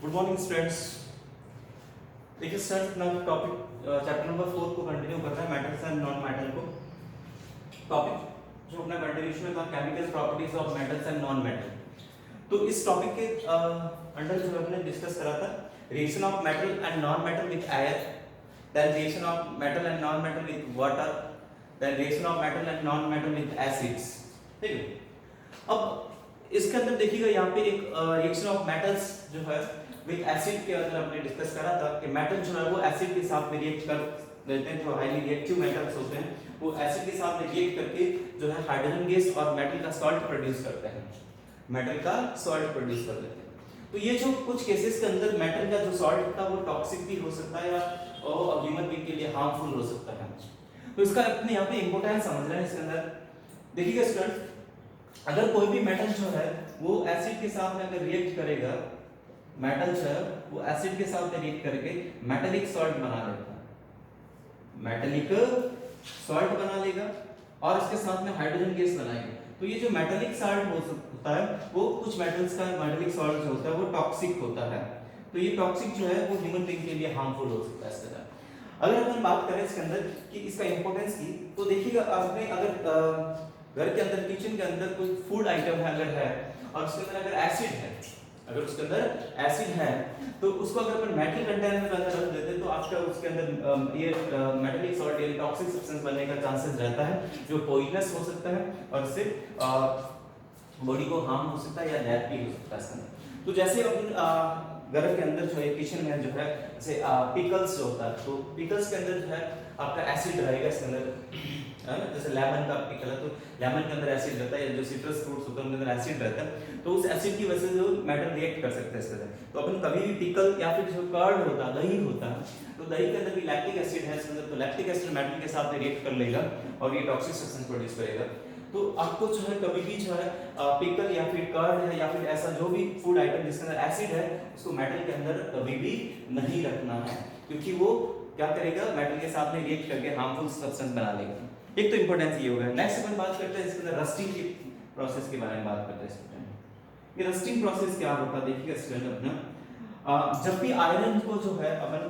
Good morning students. देखिए students, अपना topic chapter number 4 को कंटिन्यू कर रहे हैं, मेटल्स एंड नॉन मेटल को। टॉपिक जो अपना कंटिन्यूशन में था, chemical properties of metals and non metal. तो इस टॉपिक के अंडर जो हमने डिस्कस करा था reaction of metal and non metal with air, then reaction of metal and non metal with water, then reaction of metal and non metal with acids. ठीक है। अब इसके अंदर देखिएगा यहाँ पे एक रिएक्शन ऑफ मेटल्स जो है विद एसिड के अंदर हमने डिस्कस करा था कि मेटल जो है वो एसिड के साथ में रिएक्ट कर देते हैं। जो हाईली रिएक्टिव मेटल्स होते हैं वो एसिड के साथ में रिएक्ट करके जो है हाइड्रोजन गैस और मेटल का सॉल्ट प्रोड्यूस करते हैं, मेटल का सॉल्ट प्रोड्यूस कर देते हैं। तो ये जो कुछ केसेस के अंदर मेटल का जो सॉल्ट होता है वो टॉक्सिक भी हो सकता है या ह्यूमन बीइंग के लिए हार्मफुल हो सकता है। तो इसका अपने यहाँ पे इंपॉर्टेंस समझ रहे हैं। इसके अंदर देखिएगा स्टूडेंट, अगर कोई भी मेटल जो है वो एसिड के साथ में अगर रिएक्ट करेगा, मेटल जो है वो एसिड के साथ में रिएक्ट करके मेटेलिक सॉल्ट बना लेता है, मेटेलिक सॉल्ट बना लेगा और इसके साथ में हाइड्रोजन गैस बनाएगा। तो ये जो मेटेलिक सॉल्ट होता है वो कुछ मेटल्स का मेटेलिक सॉल्ट जो होता है वो टॉक्सिक होता है। तो ये टॉक्सिक जो है वो ह्यूमन बीइंग के लिए हार्मफुल हो सकता है। इसके अंदर अगर अपन बात करें इसके अंदर कि इसका इंपॉर्टेंस की, तो देखिएगा आपने अगर घर के अंदर किचन के अंदर कोई फूड आइटम है अगर है और उसके अंदर अगर एसिड है, अगर उसके अंदर एसिड है तो उसको अगर अपन मेटल कंटेनर में अंदर रख देते तो आपका उसके अंदर ये मेटेलिक सॉल्ट या टॉक्सिक सब्सटेंस बनने का चांसेस रहता है जो पॉइजनस हो सकता है और इससे बॉडी को हार्म हो सकता है या डेथ भी हो सकता है इसके अंदर। तो जैसे अपन घर के अंदर जो है किचन में जो है जैसे पिकल्स जो होता है, तो पिकल्स के अंदर जो है आपका एसिड रहेगा इसके अंदर, है ना। जैसे लेमन का पिकल है तो लेमन के अंदर एसिड रहता है, या जो सिट्रस फ्रूट्स होते हैं उनके अंदर एसिड रहता है। तो उस एसिड की वजह से जो मेटल रिएक्ट कर सकते हैं इसके अंदर। तो अपन कभी भी पिकल या फिर जो कर्ड होता है, दही होता है, तो दही के अंदर भी लैक्टिक एसिड है इसके अंदर, तो लैक्टिक एसिड मेटल के साथ रिएक्ट कर लेगा और ये टॉक्सिक सब्सटेंस प्रोड्यूस करेगा। तो आपको जो है कभी भी जो है पिकल या फिर कर्ड है या फिर ऐसा जो भी फूड आइटम जिसके अंदर एसिड है उसको मेटल के अंदर कभी भी नहीं रखना है, क्योंकि वो क्या करेगा, मेटल के साथ में रिएक्ट करके हार्मफुल सब्सटेंस बना लेगा। एक तो इंपॉर्टेंस ये होगा। नेक्स्ट अपन बात करते हैं इसके अंदर रस्टिंग की प्रोसेस के बारे में बात करते हैं। ये रस्टिंग प्रोसेस क्या होता है देखिएगा स्टूडेंट अपना, जब भी आयरन को जो है अपन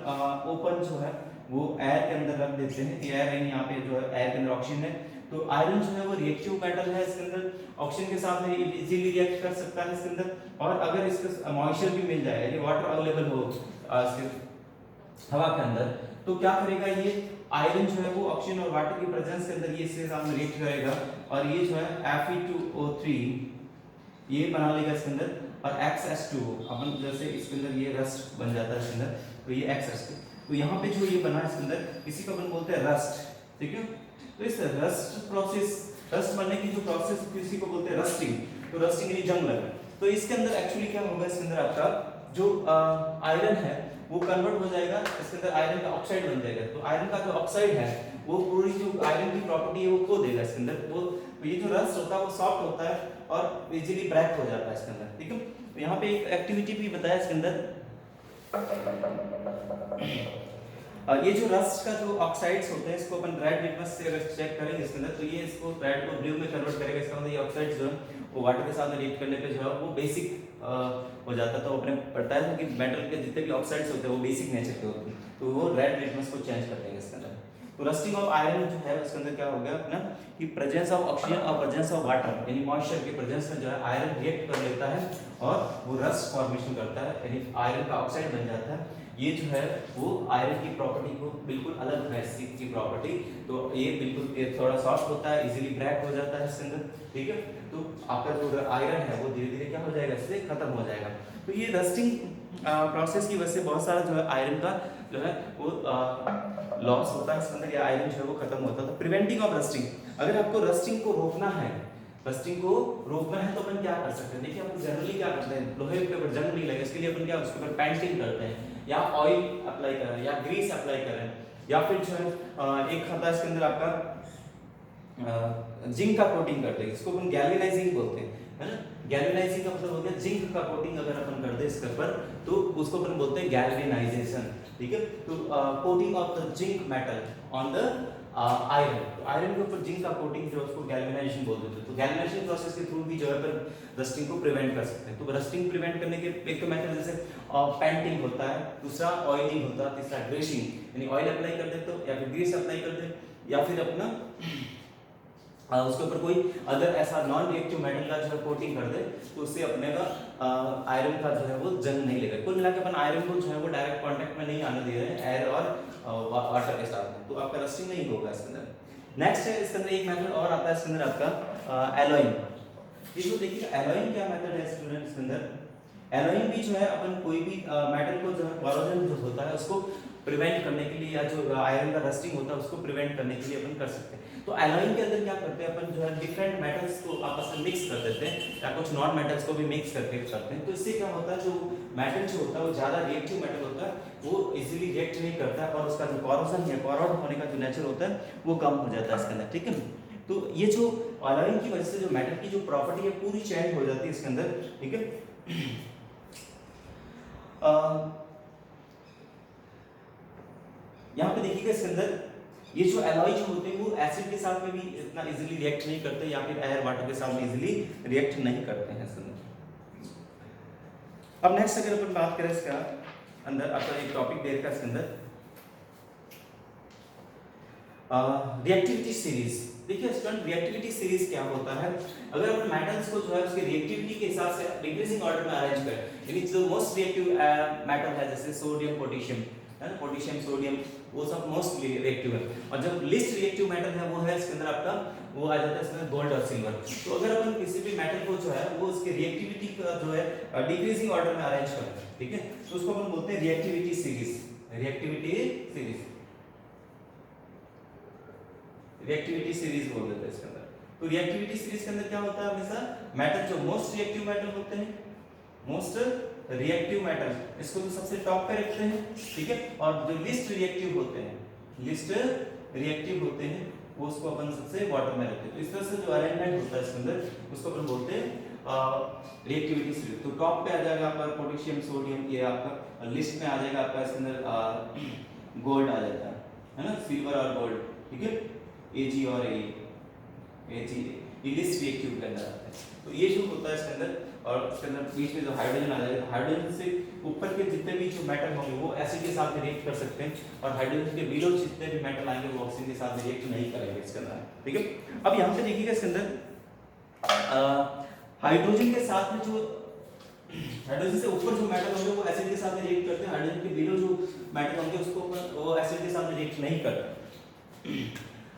ओपन जो है वो एयर के अंदर रख देते हैं, एयर है यहाँ पे जो है एयर के अंदर ऑक्सीजन है, तो आयरन जो है वो रिएक्टिव मेटल है इसके अंदर, ऑक्सीजन के साथ में इजीली रिएक्ट कर सकता है इसके अंदर। और अगर इसका मॉइस्चर भी मिल जाए यानी वाटर अवेलेबल हो इसके हवा के अंदर, तो क्या करेगा ये आयरन जो है वो ऑक्सीजन और वाटर की प्रेजेंस के अंदर ये इसके साथ में रिएक्ट करेगा और ये जो है Fe2O3 ये बना लेगा इसके अंदर, और XH2O अपन जैसे इसके अंदर ये रस्ट बन जाता है इसके अंदर, तो ये XH2। तो यहाँ पे जो ये बना इसके अंदर इसी को अपन बोलते हैं रस्ट, ठीक है। तो इस रस्ट प्रोसेस, रस्ट बनने की जो प्रोसेस किसी को बोलते हैं रस्टिंग, तो रस्टिंग यानी जंग लगना। तो इसके अंदर एक्चुअली क्या होगा, इसके अंदर आपका जो आयरन है वो कन्वर्ट हो जाएगा, इसके अंदर आयरन का ऑक्साइड बन जाएगा। तो आयरन का जो ऑक्साइड है वो पूरी जो आयरन की प्रॉपर्टी है वो खो देगा इसके अंदर। वो ये जो रस्ट होता है वो सॉफ्ट होता है और इजीली ब्रेक हो जाता है इसके अंदर, ठीक है। तो यहाँ पे एक एक्टिविटी भी बताया इसके अंदर, ये जो रस्ट का जो ऑक्साइड्स होते हैं इसको अपन रेड लिटमस से अगर चेक करेंगे इसके अंदर, तो ये इसको रेड को ब्लू में कन्वर्ट करेगा। इसका मतलब ये ऑक्साइड्स जो है वो वाटर के साथ में रिएक्ट करने पे जो है वो बेसिक हो जाता है। तो अपने पढ़ता है कि मेटल के जितने भी ऑक्साइड्स होते हैं वो बेसिक नेचर के होते हैं, तो वो रेड लिटमस को चेंज कर देंगे इसके अंदर। तो रस्टिंग ऑफ आयरन जो है उसके अंदर क्या हो गया अपना कि प्रेजेंस ऑफ ऑक्सीजन और प्रेजेंस ऑफ वाटर यानी मॉइस्चर के प्रेजेंस में जो है आयरन रिएक्ट कर लेता है और वो रस्ट फॉर्मेशन करता है, यानी आयरन का ऑक्साइड बन जाता है। ये जो है वो आयरन की प्रॉपर्टी को बिल्कुल अलग है इसकी प्रॉपर्टी, तो ये बिल्कुल थोड़ा सॉफ्ट होता है, इजीली ब्रेक हो जाता है इसके अंदर, ठीक है। तो आपका जो आयरन है वो धीरे धीरे क्या हो जाएगा, इससे खत्म हो जाएगा। तो ये रस्टिंग प्रोसेस की वजह से बहुत सारा जो है आयरन का जो है वो लॉस होता है इसके अंदर, या आयरन जो है वो खत्म होता है। तो प्रिवेंटिंग ऑफ रस्टिंग, अगर आपको रस्टिंग को रोकना है, रस्टिंग को रोकना है तो अपन क्या कर सकते हैं। देखिए अपन जनरली क्या करते हैं, लोहे के ऊपर जंग नहीं लगे इसके लिए अपन क्या उसके ऊपर पेंटिंग करते हैं, या ऑयल अप्लाई करें या ग्रीस अप्लाई करें, या फिर जो है एक खाता है इसके अंदर आपका जिंक का कोटिंग करते हैं, इसको अपन गैल्वेनाइजिंग बोलते हैं, है ना। गैल्वेनाइजिंग का मतलब हो गया जिंक का कोटिंग अगर अपन कर दे इसके ऊपर तो उसको अपन बोलते हैं गैल्वेनाइजेशन, ठीक है। तो coating of the zinc metal on the iron, तो आयरन के ऊपर जिंक का कोटिंग जो है उसको गैल्वेनाइजेशन बोल देते हैं। तो गैल्वेनाइजेशन प्रोसेस के थ्रू भी जो है पर रस्टिंग को प्रिवेंट कर सकते हैं। तो रस्टिंग प्रिवेंट करने के एक तो मेथड जैसे पेंटिंग होता है, दूसरा ऑयलिंग होता है, तीसरा ग्रेसिंग यानी ऑयल अप्लाई कर दे तो, या फिर ग्रीस अप्लाई कर दे, या फिर अपना उसके ऊपर कोई अदर ऐसा नॉन रिएक्टिव मेटल का जो है कोटिंग कर दे, तो उससे अपने का आयरन का जो है वो जंग नहीं लगेगा। कुल मिलाकर अपन आयरन को जो है वो डायरेक्ट कांटेक्ट में नहीं आने दे रहे हैं एयर और वाटर के साथ में, तो आपका रस्टिंग नहीं होगा इसके अंदर। नेक्स्ट है इसके अंदर एक मेथड और आता है इसके अंदर आपका एलॉइंग। इसको देखिए एलॉइंग क्या मेथड है स्टूडेंट इसके अंदर। एलॉइंग भी जो है अपन कोई भी मेटल को जो है कोरोजन जो होता है उसको प्रिवेंट करने के लिए, या जो आयरन का रस्टिंग होता है उसको प्रिवेंट करने के लिए अपन कर सकते हैं। तो एलॉइंग के अंदर क्या करते हैं अपन जो है डिफरेंट मेटल्स को आपस में मिक्स कर देते हैं, या कुछ नॉन मेटल्स को भी मिक्स करके करते हैं। तो इससे क्या होता है, जो मेटल जो होता है वो ज्यादा रिएक्टिव मेटल होता है, वो इजीली रिएक्ट नहीं करता है, और उसका जो कोरोजन है, कोरोड होने का जो नेचर होता है वो कम हो जाता है इसके अंदर, ठीक है। तो ये जो एलॉइंग की वजह से जो मेटल की जो प्रॉपर्टी है पूरी चेंज हो जाती है इसके अंदर, ठीक है। यहाँ पे देखिएगा इसके अंदर ये जो एलॉय जो होते हैं वो एसिड के साथ में भी इतना इजीली रिएक्ट नहीं करते, या फिर एयर वाटर के साथ में इजीली रिएक्ट नहीं करते हैं इसके अंदर। अब नेक्स्ट अगर अपन बात करें इसका अंदर आपका एक टॉपिक दे रखा है इसके अंदर रिएक्टिविटी सीरीज। देखिए स्टूडेंट रिएक्टिविटी सीरीज क्या होता है, अगर अपन मेटल्स को जो है उसके रिएक्टिविटी के हिसाब से डिक्रीजिंग ऑर्डर में अरेंज करें, यानी जो मोस्ट रिएक्टिव मेटल है जैसे सोडियम पोटेशियम है ना, पोटेशियम सोडियम वो सब मोस्ट रिएक्टिव है, और जब लिस्ट रिएक्टिव मेटल है वो है इसके अंदर आपका वो आ जाता है इसमें गोल्ड और सिल्वर। तो अगर अपन किसी भी मेटल को जो है वो उसके रिएक्टिविटी का जो है डिक्रीजिंग ऑर्डर में अरेंज करते हैं, ठीक है, तो उसको अपन बोलते हैं reactivity series. Reactivity series, reactivity series बोल देते हैं इसके अंदर। तो रिएक्टिविटी सीरीज के अंदर क्या होता है, हमेशा मेटल जो मोस्ट रिएक्टिव मेटल होते हैं, मोस्ट रिएक्टिव मेटल इसको तो सबसे टॉप पे रखते हैं, ठीक है, और जो लिस्ट रिएक्टिव होते हैं, लिस्ट रिएक्टिव होते हैं वो उसको अपन सबसे बॉटम में रखते हैं। तो इस तरह से जो अरेंजमेंट होता है इसके अंदर उसको अपन बोलते हैं रिएक्टिविटी सीरीज। तो टॉप पे आ जाएगा आपका पोटेशियम सोडियम, ये आपका लिस्ट में आ जाएगा आपका इसके अंदर गोल्ड आ जाता है ना, सिल्वर और गोल्ड, ठीक है, Ag और Ag ये लिस्ट रिएक्टिव के अंदर आता है। तो ये जो होता है इसके अंदर, और इसके अंदर बीच में जो हाइड्रोजन आ जाएगा, हाइड्रोजन से ऊपर के जितने भी जो मेटल होंगे वो एसिड के साथ रिएक्ट कर सकते हैं, और हाइड्रोजन के बिलो जितने भी मेटल आएंगे वो ऑक्सीजन के साथ रिएक्ट नहीं करेंगे इसके अंदर, ठीक है। अब यहाँ पे देखिएगा इसके अंदर हाइड्रोजन के साथ में जो हाइड्रोजन से ऊपर जो मेटल होंगे वो एसिड के साथ रिएक्ट करते हैं, हाइड्रोजन के बिलो जो मेटल होंगे उसको वो एसिड के साथ रिएक्ट नहीं करते।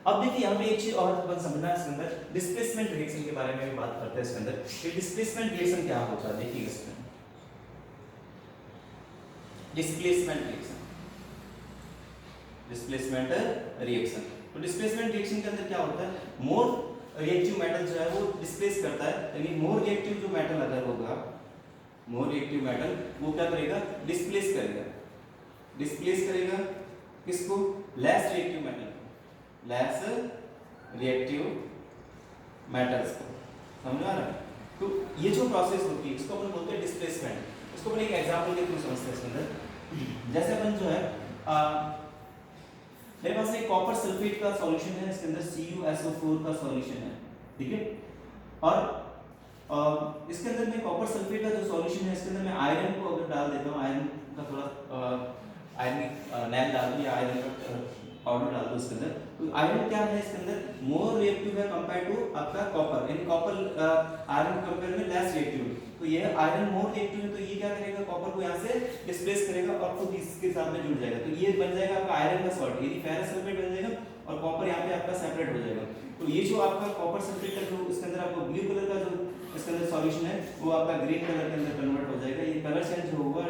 अब देखिए यहाँ पे एक चीज और अपन समझना है इसके अंदर, डिस्प्लेसमेंट रिएक्शन के बारे में भी बात करते हैं इसके अंदर। ये डिस्प्लेसमेंट रिएक्शन क्या होता है, देखिए इसमें डिस्प्लेसमेंट रिएक्शन, डिस्प्लेसमेंट रिएक्शन। तो डिस्प्लेसमेंट रिएक्शन के अंदर क्या होता है, मोर रिएक्टिव मेटल जो है वो डिस्प्लेस करता है, यानी मोर रिएक्टिव जो मेटल अगर होगा, मोर रिएक्टिव मेटल वो क्या करेगा, डिस्प्लेस करेगा, डिस्प्लेस करेगा किसको, less reactive metal, less reactive metals को, समझ आ रहा है। तो ये जो प्रोसेस होती है इसको अपन बोलते हैं डिस्प्लेसमेंट। इसको अपन एक एग्जांपल के थ्रू समझते हैं इसके अंदर। जैसे अपन जो है मेरे पास एक कॉपर सल्फेट का सॉल्यूशन है, इसके अंदर CuSO4 का सॉल्यूशन है, ठीक है, और इसके अंदर में कॉपर सल्फेट का जो सॉल्यूशन है इसके अंदर मैं आयरन को अगर डाल देता हूँ, आयरन का थोड़ा आयरन नैन डाल दूँ या आयरन का पाउडर डाल दो इसके अंदर, तो आयरन क्या है इसके अंदर, मोर रिएक्टिव है कंपेयर टू आपका कॉपर, यानी कॉपर आयरन कंपेयर में लेस रिएक्टिव। तो ये आयरन मोर रिएक्टिव है, तो ये क्या करेगा, कॉपर को यहाँ से डिस्प्लेस करेगा और खुद इसके साथ में जुड़ जाएगा, तो ये बन जाएगा आपका आयरन का सॉल्ट, यानी फेरस सल्फेट बन जाएगा, और कॉपर यहाँ पे आपका सेपरेट हो जाएगा। तो ये जो आपका कॉपर सल्फेट का जो इसके अंदर आपको ब्लू कलर का जो इसके अंदर सॉल्यूशन है वो आपका ग्रीन कलर के अंदर कन्वर्ट हो जाएगा। ये कलर चेंज होगा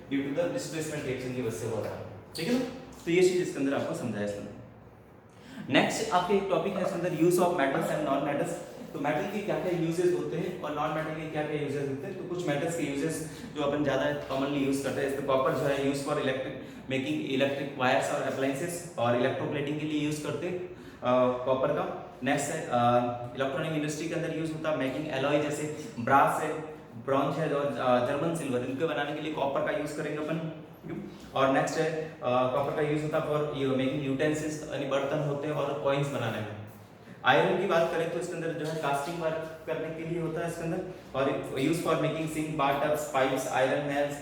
due to the displacement reaction की वजह से हो रहा है, ठीक है ना। तो ये चीज इसके अंदर आपको समझाया इसके अंदर। नेक्स्ट आपके एक टॉपिक है इसके अंदर use of metals and non metals. तो मेटल के क्या क्या यूजेस होते हैं और नॉन मेटल के क्या क्या यूजेस होते हैं। तो कुछ मेटल्स के यूजेस जो अपन ज़्यादा कॉमनली यूज करते हैं, जैसे कॉपर जो है use for electric making electric wires और अप्लायंसेस, और इलेक्ट्रोप्लेटिंग के लिए यूज करते हैं कॉपर का। नेक्स्ट है इलेक्ट्रॉनिक इंडस्ट्री के अंदर यूज होता है मेकिंग एलॉय, जैसे ब्रास है, ब्रॉन्ज है और जर्मन सिल्वर, इनके बनाने के लिए कॉपर का यूज करेंगे अपन। और नेक्स्ट है कॉपर का यूज होता है फॉर मेकिंग यूटेंसिल्स, यानी बर्तन होते हैं और कॉइन्स बनाने में। आयरन की बात करें तो इसके अंदर जो है कास्टिंग वर्क करने के लिए होता है इसके अंदर, और use for making sink, bathtubs, pipes, iron nails,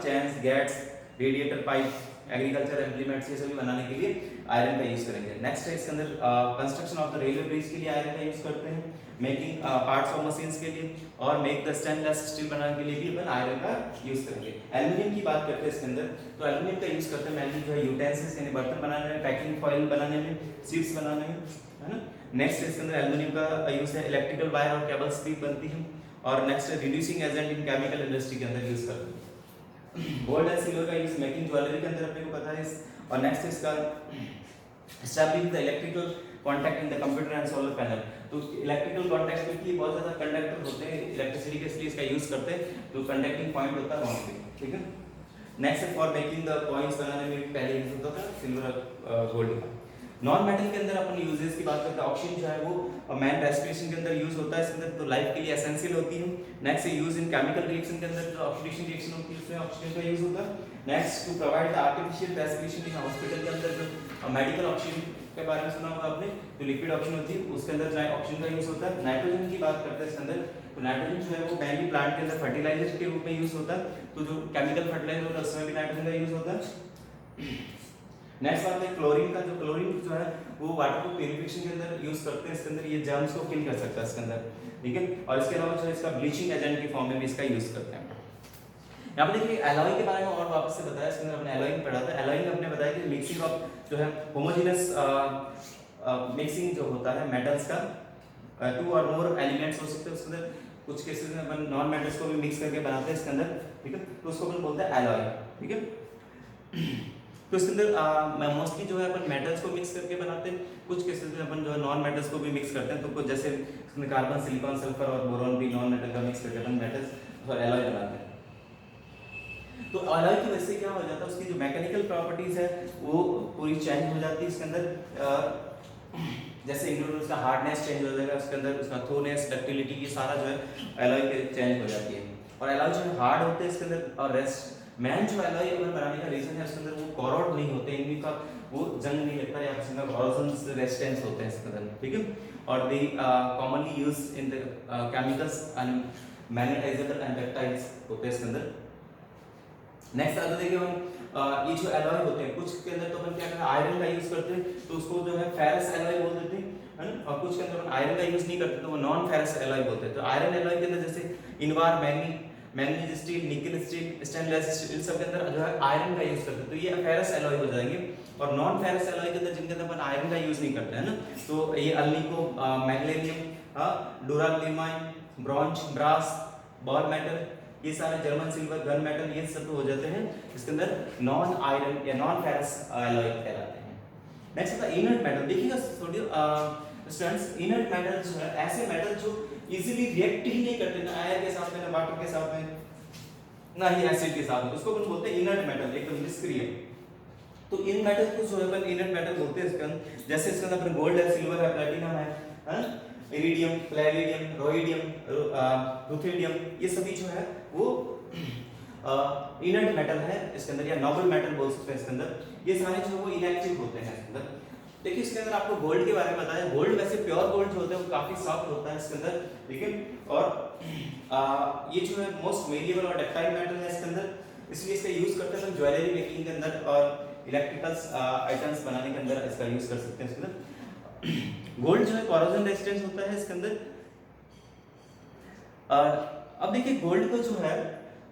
chains, gates, radiator pipe, agriculture implements, ये सभी बनाने के लिए आयरन का यूज करेंगे। नेक्स्ट है इसके अंदर construction of the railway bridge के लिए आयरन का यूज करते हैं, मेकिंग पार्ट्स ऑफ मशीन्स के लिए, और मेक द स्टेनलेस स्टील बनाने के लिए भी अपन आयरन का यूज करेंगे। एल्यूमिनियम की बात करते हैं इसके अंदर, तो एल्यूमिनियम का यूज करते हैं मेनली जो है यूटेंसिल्स यानी बर्तन बनाने में, पैकिंग फॉइल बनाने में, शीट्स बनाने में, है ना। नेक्स्ट इसके अंदर एल्यूमिनियम का यूज है इलेक्ट्रिकल वायर और केबल्स भी बनती हैं, और नेक्स्ट है reducing agent in chemical industry के अंदर यूज करते हैं। गोल्ड एंड सिल्वर का यूज मेकिंग ज्वेलरी के अंदर अपने को पता है। और नेक्स्ट इसका establish the electrical contact in the computer and solar panel, तो इलेक्ट्रिकल कांटेक्ट के लिए बहुत ज्यादा कंडक्टर होते हैं इलेक्ट्रिसिटी के, इसलिए इसका यूज करते हैं, तो कंडक्टिंग पॉइंट होता है वहां पे, ठीक है। नेक्स्ट है फॉर मेकिंग द कॉइंस बनाने में पहले यूज होता था सिल्वर गोल्ड का। नॉन मेटल के अंदर अपन यूजेस की बात करते हैं, ऑक्सीजन जो है वो मैन रेस्पिरेशन के अंदर यूज होता है इसके अंदर, तो लाइफ के लिए एसेंशियल होती है। नेक्स्ट है यूज इन केमिकल रिएक्शन के अंदर, जो ऑक्सीडेशन रिएक्शन होती है उसमें ऑक्सीजन का यूज होता है। Next to provide the artificial respiration in hospital के अंदर, जो मेडिकल ऑक्सीजन के बारे में सुना होगा आपने, जो लिक्विड ऑक्सीजन होती है उसके अंदर जो ऑक्सीजन का यूज होता है। नाइट्रोजन की बात करते हैं इसके अंदर, तो नाइट्रोजन जो है वो मेनली प्लांट के अंदर फर्टिलाइजर के रूप में यूज होता है, तो जो केमिकल फर्टिलाइजर होता है उसमें भी नाइट्रोजन का यूज होता है। नेक्स्ट बात है क्लोरीन का, जो क्लोरीन जो है वो वाटर को प्यूरिफिकेशन के अंदर यूज करते हैं इसके अंदर, ये जर्म्स को किल कर सकता है इसके अंदर, ठीक है। और इसके अलावा जो है इसका ब्लीचिंग एजेंट के फॉर्म में भी इसका यूज करते हैं। यहाँ पे देखिए एलॉय के बारे में और वापस से बताया, इसके अंदर हमने एलॉय में पढ़ा था। एलॉय में हमने बताया कि मिक्सिंग ऑफ जो है होमोजेनस मिक्सिंग जो होता है मेटल्स का, टू और मोर एलिमेंट्स हो सकते हैं उसके अंदर, कुछ केसेस में अपन नॉन मेटल्स को भी मिक्स करके बनाते हैं इसके अंदर, ठीक है, तो उसको अपन बोलते हैं एलॉय, ठीक है। तो इसके अंदर मोस्टली जो है अपन मेटल्स को मिक्स करके बनाते हैं, कुछ केसेस में अपन जो है नॉन मेटल्स को भी मिक्स करते हैं, तो कुछ जैसे इसमें कार्बन, सिलिकॉन, सल्फर और बोरॉन भी नॉन मेटल का मिक्स करके अपन मेटल्स और एलॉय बनाते हैं। तो एलॉय की वजह से क्या हो जाता है, उसकी जो मैकेनिकल प्रॉपर्टीज है वो पूरी चेंज हो जाती है इसके अंदर, जैसे इंक्लूड उसका हार्डनेस चेंज हो जाएगा उसके अंदर, उसका थोनेस, डक्टिलिटी, ये सारा जो है एलॉय के चेंज हो जाती है। और एलॉय जो है हार्ड होते हैं इसके अंदर, और रेस्ट मैन जो एलॉय बनाने का रीजन है उसके अंदर वो कॉरोड नहीं होते, इनका वो जंग नहीं लगता, या किसी का कॉरोजन रेजिस्टेंस होते हैं इसके अंदर, ठीक है। और they commonly use in the chemicals and magnetizable and ductiles होते हैं इसके अंदर। नेक्स्ट अगर देखिए हम ये जो एलॉय होते हैं, कुछ के अंदर तो अपन क्या करते हैं आयरन का यूज करते हैं, तो उसको जो है फेरस एलॉय बोल देते हैं, है ना। और कुछ के अंदर अपन आयरन का यूज नहीं करते तो वो नॉन फेरस एलॉय बोलते हैं। तो आयरन एलॉय के अंदर जैसे इनवार, मैंगनीज स्टील, निकल स्टील, स्टेनलेस स्टील, इन सब के अंदर जो है आयरन का यूज करते हैं, तो ये फेरस एलॉय हो जाएंगे। और नॉन फेरस एलॉय के अंदर जिनके अंदर अपन आयरन का यूज नहीं करते हैं ना, तो ये alnico, magnesium, duralumin, bronze, brass, bar metal, ये सारे जर्मन सिल्वर, गन मेटल, ये सब हो जाते हैं इसके अंदर नॉन आयरन या नॉन फेरस एलॉय कहलाते हैं। नेक्स्ट होता है इनर्ट मेटल। देखिएगा स्टूडेंट्स, इनर्ट मेटल जो है ऐसे मेटल जो इजीली रिएक्ट ही नहीं करते, ना एयर के साथ में, ना वाटर के साथ में, ना ही एसिड के साथ में, उसको अपन बोलते हैं इनर्ट मेटल, एकदम निष्क्रिय। तो इन मेटल को जो है अपन इनर्ट मेटल बोलते हैं इसके अंदर, जैसे इसके अंदर अपन गोल्ड है, सिल्वर है, प्लैटिनम है, इरिडियम, पैलेडियम, रोहिडियम, रुथेडियम, ये सभी जो है वो इनर्ट मेटल है इसके अंदर, या नोबल मेटल बोल सकते हैं इसके अंदर। ये सारे जो वो इनएक्टिव होते हैं इसके अंदर। देखिए इसके अंदर आपको गोल्ड के बारे में बताया, गोल्ड वैसे प्योर गोल्ड जो होता है वो काफी सॉफ्ट होता है इसके अंदर, ठीक है। और ये जो है मोस्ट वेरिएबल और डक्टाइल मेटल है इसके अंदर, इसलिए इसका यूज करते हैं हम ज्वेलरी मेकिंग के अंदर और इलेक्ट्रिकल्स आइटम्स बनाने के अंदर इसका यूज कर सकते हैं इसके अंदर। गोल्ड जो है कॉरोजन रेजिस्टेंस होता है इसके अंदर। अब देखिए गोल्ड को जो है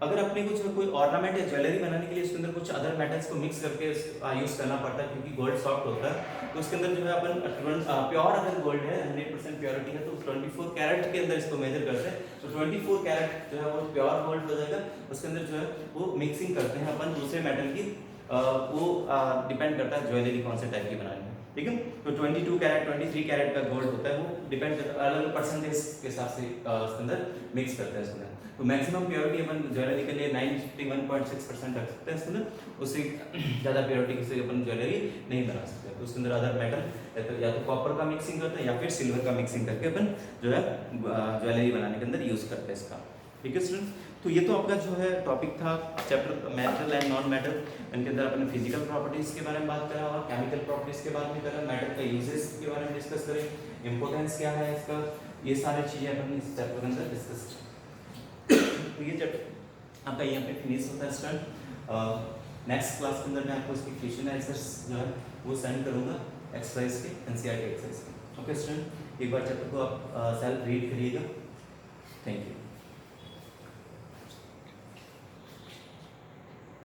अगर अपने को जो कोई ऑर्नामेंट या ज्वेलरी बनाने के लिए उसके अंदर कुछ अदर मेटल्स को मिक्स करके यूज करना पड़ता है, क्योंकि गोल्ड सॉफ्ट होता है, तो उसके अंदर जो है अपन प्योर अगर गोल्ड है 100% प्योरिटी है तो 24 कैरेट के अंदर इसको मेजर करते हैं, तो 24 कैरेट जो है वो प्योर गोल्ड हो जाएगा। उसके अंदर जो है वो मिक्सिंग करते हैं अपन दूसरे मेटल की, वो डिपेंड करता है ज्वेलरी कौन से टाइप की बनानी है, ठीक है। तो 22 कैरेट 23 कैरेट का गोल्ड होता है, वो डिपेंड करता है अलग परसेंटेज के हिसाब से उसके अंदर मिक्स करते हैं इसके अंदर। तो मैक्सिमम प्योरिटी अपन ज्वेलरी के लिए 91.6% रख सकते हैं इसके अंदर, उससे ज़्यादा प्योरिटी से अपन ज्वेलरी नहीं बना सकते। तो उसके अंदर अदर मेटल या तो कॉपर का मिक्सिंग करते हैं या फिर सिल्वर का मिक्सिंग करके अपन जो है ज्वेलरी बनाने के अंदर यूज करते हैं इसका। ठीक है स्टूडेंट। तो ये तो आपका जो है टॉपिक था chapter metal and non metal. इनके अंदर अपने फिजिकल प्रॉपर्टीज के बारे में बात करा और केमिकल प्रॉपर्टीज के बारे में करा, मेटल का यूजेस के बारे में डिस्कस करें, इंपॉर्टेंस क्या है इसका, ये सारी चीजें अपन इस चैप्टर के अंदर डिस्कस करें। तो ये चैप्टर आपका यहाँ पे फिनिश होता है स्टूडेंट। नेक्स्ट क्लास के अंदर मैं आपको इसकी क्वेश्चन आंसर्स जो है वो सेंड करूँगा एक्सरसाइज के, एनसीईआरटी एक्सरसाइज के। ओके स्टूडेंट, एक बार चैप्टर को आप सेल्फ रीड करिएगा।